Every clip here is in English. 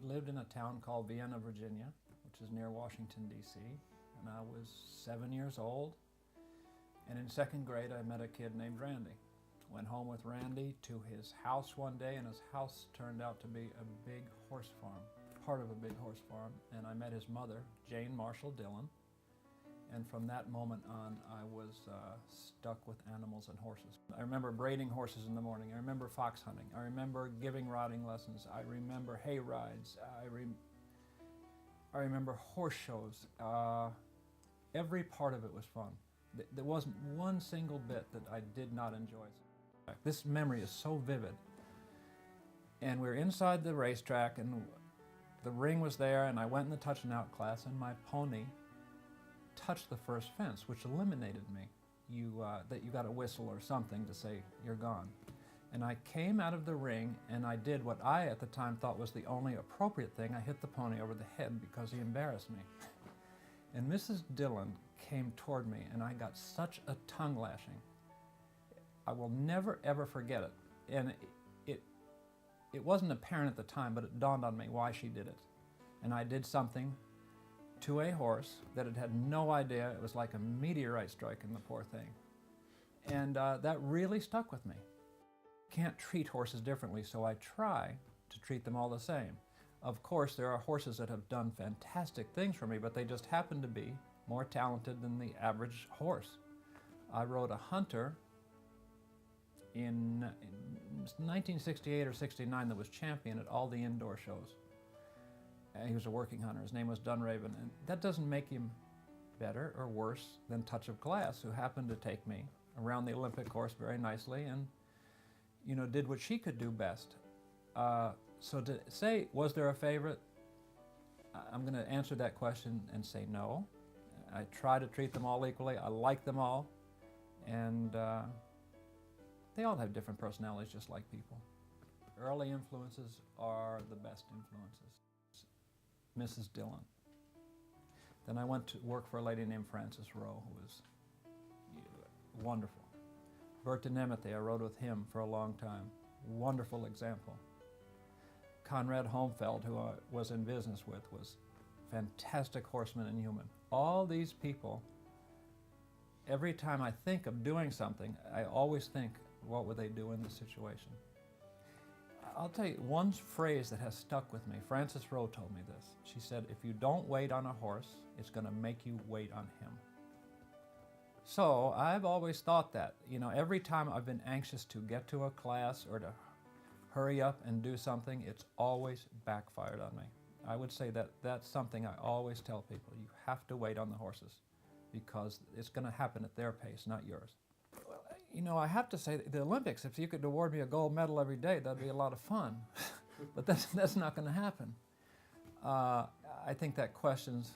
lived in a town called Vienna, Virginia, which is near Washington, D.C., and I was 7 years old. And in second grade, I met a kid named Randy. Went home with Randy to his house one day, and his house turned out to be a big horse farm, part of a big horse farm. And I met his mother, Jane Marshall Dillon. And from that moment on, I was stuck with animals and horses. I remember braiding horses in the morning. I remember fox hunting. I remember giving riding lessons. I remember hay rides. I remember horse shows. Every part of it was fun. There wasn't one single bit that I did not enjoy. This memory is so vivid. And we were inside the racetrack, and the ring was there, and I went in the touch and out class, and my pony touched the first fence, which eliminated me. That you got a whistle or something to say you're gone. And I came out of the ring, and I did what I at the time thought was the only appropriate thing. I hit the pony over the head because he embarrassed me. And Mrs. Dillon came toward me, and I got such a tongue lashing. I will never ever forget it. And it wasn't apparent at the time, but it dawned on me why she did it. And I did something to a horse that it had no idea. It was like a meteorite striking the poor thing. And that really stuck with me. Can't treat horses differently, so I try to treat them all the same. Of course, there are horses that have done fantastic things for me, but they just happen to be more talented than the average horse. I rode a hunter in 1968 or 69 that was champion at all the indoor shows. He was a working hunter. His name was Dunraven, and that doesn't make him better or worse than Touch of Glass, who happened to take me around the Olympic course very nicely and, did what she could do best. So to say, was there a favorite? I'm going to answer that question and say no. I try to treat them all equally. I like them all, and they all have different personalities, just like people. Early influences are the best influences. Mrs. Dillon. Then I went to work for a lady named Frances Rowe, who was wonderful. Bert Denemete, I rode with him for a long time. Wonderful example. Conrad Homfeld, who I was in business with, was fantastic horseman and human. All these people, every time I think of doing something, I always think, what would they do in this situation? I'll tell you one phrase that has stuck with me. Frances Rowe told me this. She said, if you don't wait on a horse, it's going to make you wait on him. So I've always thought that. Every time I've been anxious to get to a class or to hurry up and do something, it's always backfired on me. I would say that that's something I always tell people. You have to wait on the horses because it's going to happen at their pace, not yours. I have to say, the Olympics, if you could award me a gold medal every day, that'd be a lot of fun. But that's not going to happen. I think that question's,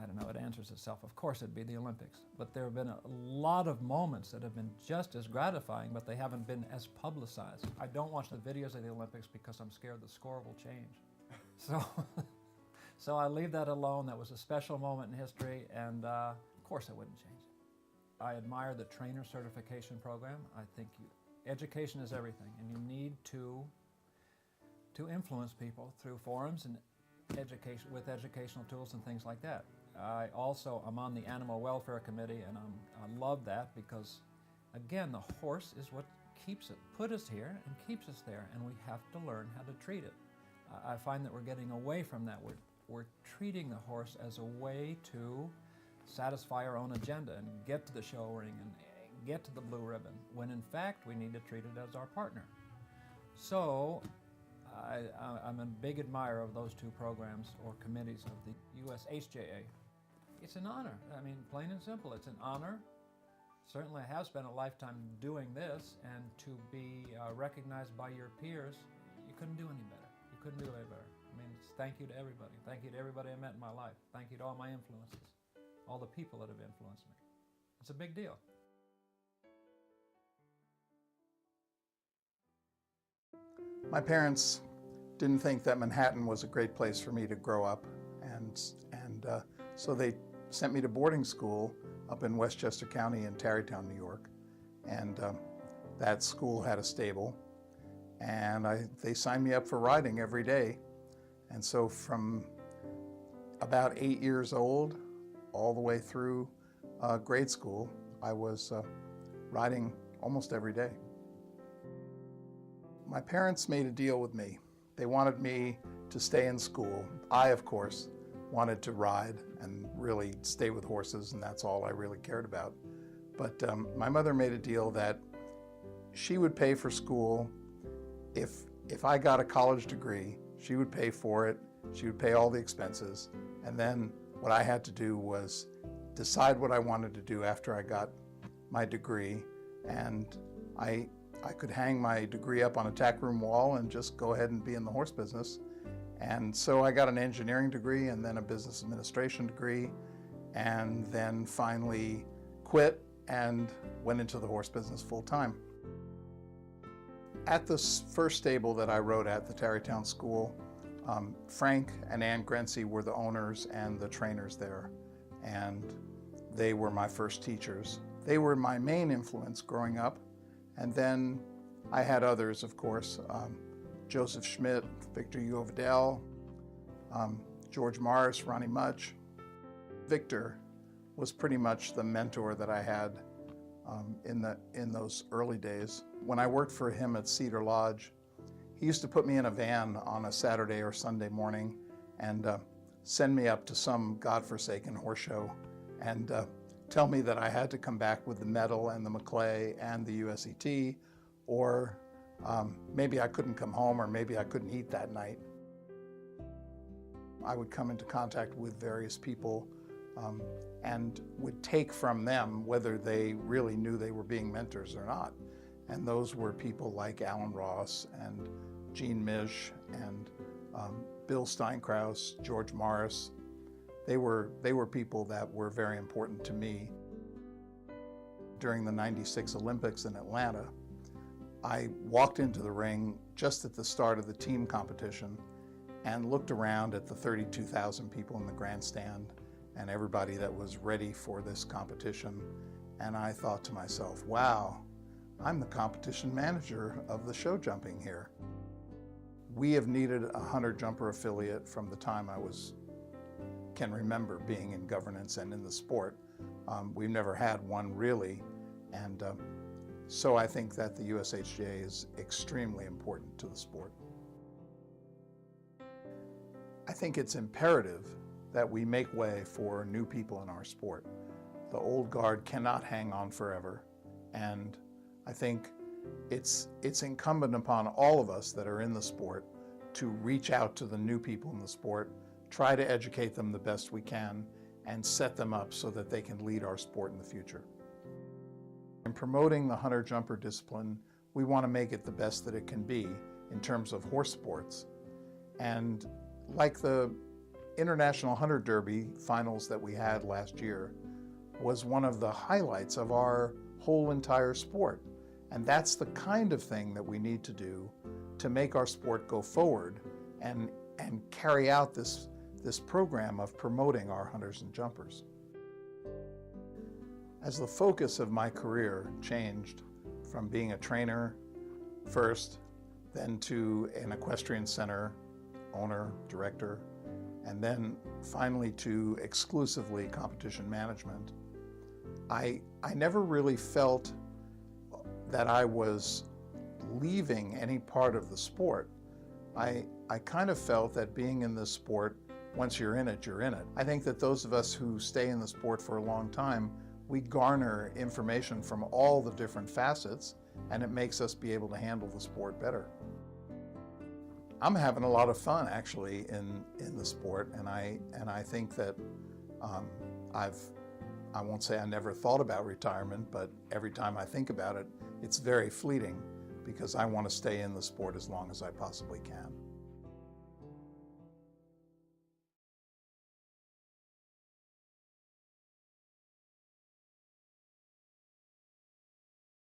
I don't know, it answers itself. Of course it'd be the Olympics. But there have been a lot of moments that have been just as gratifying, but they haven't been as publicized. I don't watch the videos of the Olympics because I'm scared the score will change. So I leave that alone. That was a special moment in history, and of course I wouldn't change it. I admire the trainer certification program. I think education is everything, and you need to influence people through forums and education with educational tools and things like that. I also am on the Animal Welfare Committee, and I love that because, again, the horse is what put us here and keeps us there, and we have to learn how to treat it. I find that we're getting away from that. We're treating the horse as a way to satisfy our own agenda and get to the show ring and get to the blue ribbon, when in fact we need to treat it as our partner. So I'm a big admirer of those two programs or committees of the USHJA. It's an honor. I mean, plain and simple, it's an honor. Certainly I have spent a lifetime doing this, and to be recognized by your peers, you couldn't do any better. You couldn't do any better. I mean, thank you to everybody. Thank you to everybody I met in my life. Thank you to all my influences. All the people that have influenced me. It's a big deal. My parents didn't think that Manhattan was a great place for me to grow up, and so they sent me to boarding school up in Westchester County in Tarrytown, New York, and that school had a stable, and they signed me up for riding every day, And so from about 8 years old all the way through grade school, I was riding almost every day. My parents made a deal with me. They wanted me to stay in school. I, of course, wanted to ride and really stay with horses, and that's all I really cared about. But my mother made a deal that she would pay for school. If I got a college degree, she would pay for it. She would pay all the expenses. And then what I had to do was decide what I wanted to do after I got my degree. And I could hang my degree up on a tack room wall and just go ahead and be in the horse business. And so I got an engineering degree and then a business administration degree, and then finally quit and went into the horse business full time. At the first stable that I rode at, the Tarrytown School, Frank and Ann Grency were the owners and the trainers there, and they were my first teachers. They were my main influence growing up, and then I had others, of course. Joseph Schmidt, Victor Hugo Vidal, George Morris, Ronnie Mutch. Victor was pretty much the mentor that I had in those early days. When I worked for him at Cedar Lodge, he used to put me in a van on a Saturday or Sunday morning and send me up to some godforsaken horse show and tell me that I had to come back with the medal and the Maclay and the USET, or maybe I couldn't come home, or maybe I couldn't eat that night. I would come into contact with various people and would take from them whether they really knew they were being mentors or not. And those were people like Alan Ross and Gene Misch and Bill Steinkraus, George Morris. They were people that were very important to me. During the '96 Olympics in Atlanta, I walked into the ring just at the start of the team competition and looked around at the 32,000 people in the grandstand and everybody that was ready for this competition. And I thought to myself, wow, I'm the competition manager of the show jumping here. We have needed a hunter jumper affiliate from the time I can remember being in governance and in the sport. We've never had one really. And so I think that the USHJA is extremely important to the sport. I think it's imperative that we make way for new people in our sport. The old guard cannot hang on forever, and I think it's incumbent upon all of us that are in the sport to reach out to the new people in the sport, try to educate them the best we can, and set them up so that they can lead our sport in the future. In promoting the hunter-jumper discipline, we want to make it the best that it can be in terms of horse sports. And like the International Hunter Derby finals that we had last year was one of the highlights of our whole entire sport. And that's the kind of thing that we need to do to make our sport go forward and carry out this program of promoting our hunters and jumpers. As the focus of my career changed from being a trainer first, then to an equestrian center owner, director, and then finally to exclusively competition management, I never really felt that I was leaving any part of the sport. I kind of felt that being in this sport, once you're in it, you're in it. I think that those of us who stay in the sport for a long time, we garner information from all the different facets, and it makes us be able to handle the sport better. I'm having a lot of fun actually in the sport, and I think that I won't say I never thought about retirement, but every time I think about it, it's very fleeting because I want to stay in the sport as long as I possibly can.